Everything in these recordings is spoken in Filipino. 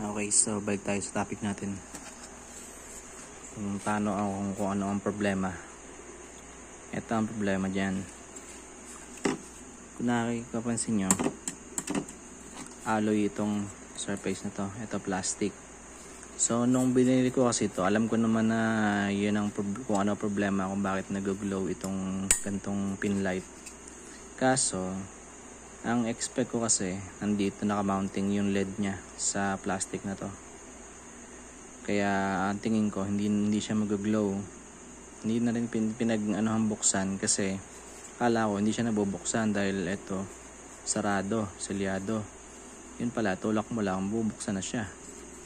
Okay, so balik tayo sa topic natin. Paano kung ano ang problema. Ito ang problema dyan. Kung nakikapansin nyo, alloy itong surface na to. Ito plastic. So nung binili ko kasi ito, alam ko naman na yun ang kung ano problema, kung bakit nag-glow itong gantong pin light. Kaso ang expect ko kasi nandito naka-mounting yung LED nya sa plastic na to. Kaya ang tingin ko hindi siya mag-glow. Hindi na rin buksan kasi akala ko hindi siya nabubuksan dahil ito sarado, selyado. Yun pala, tulak mo lang, bubuksan na siya.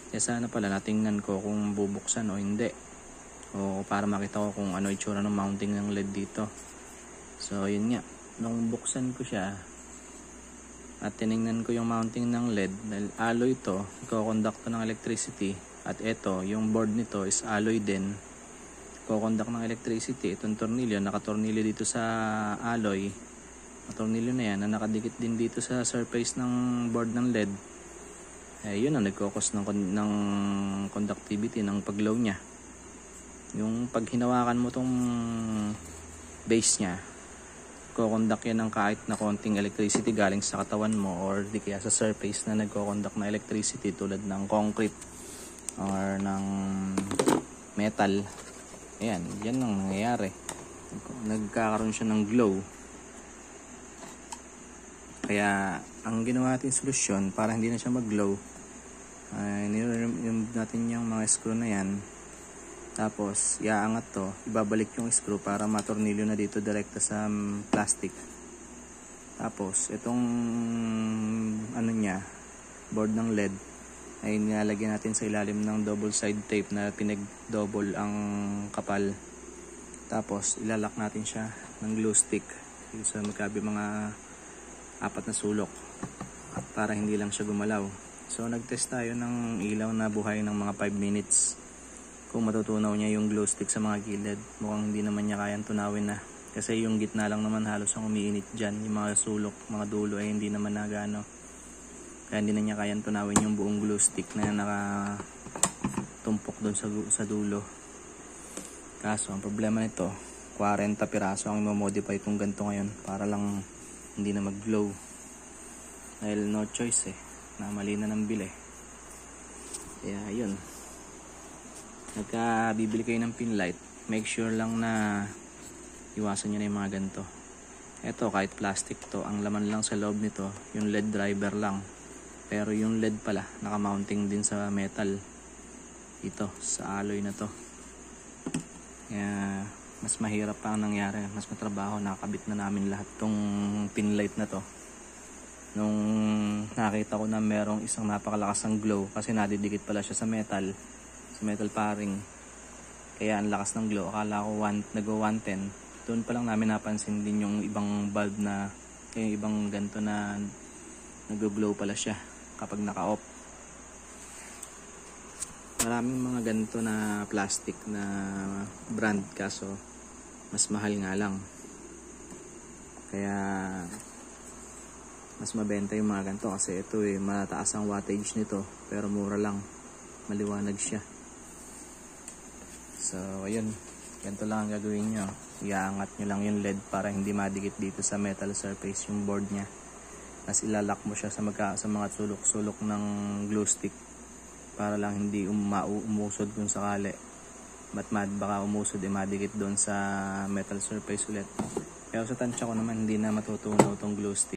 Kaya sana pala natingnan ko kung bubuksan o hindi. O para makita ko kung ano itsura ng mounting ng LED dito. So yun nga, nung buksan ko siya at tiningnan ko yung mounting ng LED, dahil alloy ito, iko-conduct ng electricity, at ito, yung board nito is alloy din, iko-conduct ng electricity. Itong tornilyo, nakatornilyo dito sa alloy, ang tornilyo na yan, na nakadikit din dito sa surface ng board ng LED, yun ang nagkukos ng conductivity ng paglow nya. Yung pag hinawakan mo tong base nya, nagko-conduct yan ng kahit na konting electricity galing sa katawan mo or di kaya sa surface na nagko-conduct na electricity tulad ng concrete or ng metal. Ayan, yan ang nangyayari. Nagkakaroon siya ng glow. Kaya ang ginawa natin solusyon para hindi na siya mag-glow, niremove natin yung mga screw na yan. Tapos, iaangat to, ibabalik yung screw para matornilyo na dito direkta sa plastic. Tapos, itong board ng LED ay nilalagyan natin sa ilalim ng double side tape na pinag-double ang kapal. Tapos, ilalak natin siya ng glue stick sa magkabi mga 4 na sulok para hindi lang siya gumalaw. So, nag-test tayo ng ilaw na buhay ng mga 5 minutes. Kung matutunaw niya yung glow stick sa mga gilid, mukhang hindi naman niya kayang tunawin na. Kasi yung gitna lang naman halos ang umiinit dyan. Yung mga sulok, mga dulo ay hindi naman nagano. Kaya hindi na niya kayang tunawin yung buong glow stick na nakatumpok doon sa dulo. Kaso, ang problema nito, 40 piraso ang i-modify itong ganito ngayon para lang hindi na mag-glow. Dahil no choice na mali na ng bili. Kaya yun. Nagka bibili kayo ng pin light, make sure lang na iwasan nyo na yung mga ganito. Ito kahit plastic to, ang laman lang sa loob nito yung LED driver lang, pero yung LED pala naka-mounting din sa metal ito, sa alloy na to. Kaya mas mahirap pa ang nangyari, mas matrabaho. Nakakabit na namin lahat tong pin light na to nung nakita ko na merong isang napakalakas ng glow kasi nadidikit pala siya sa metal paring, kaya ang lakas ng glow. Akala ko nag-110. Doon pa lang namin napansin din yung ibang bulb na yung ibang ganto na nag-glow pala siya kapag naka-off. Maraming mga ganto na plastic na brand, kaso mas mahal nga lang, kaya mas mabenta yung mga ganto kasi ito mataas ang wattage nito pero mura lang, maliwanag siya. So, ayun. Ganito lang ang gagawin nyo. Iaangat nyo lang yung LED para hindi madikit dito sa metal surface yung board nya. Tapos ilalak mo siya sa mga sulok-sulok ng glue stick para lang hindi umusod kung sakali. Baka umusod madikit doon sa metal surface ulit. Pero sa tansya ko naman hindi na matutunaw tong glue stick.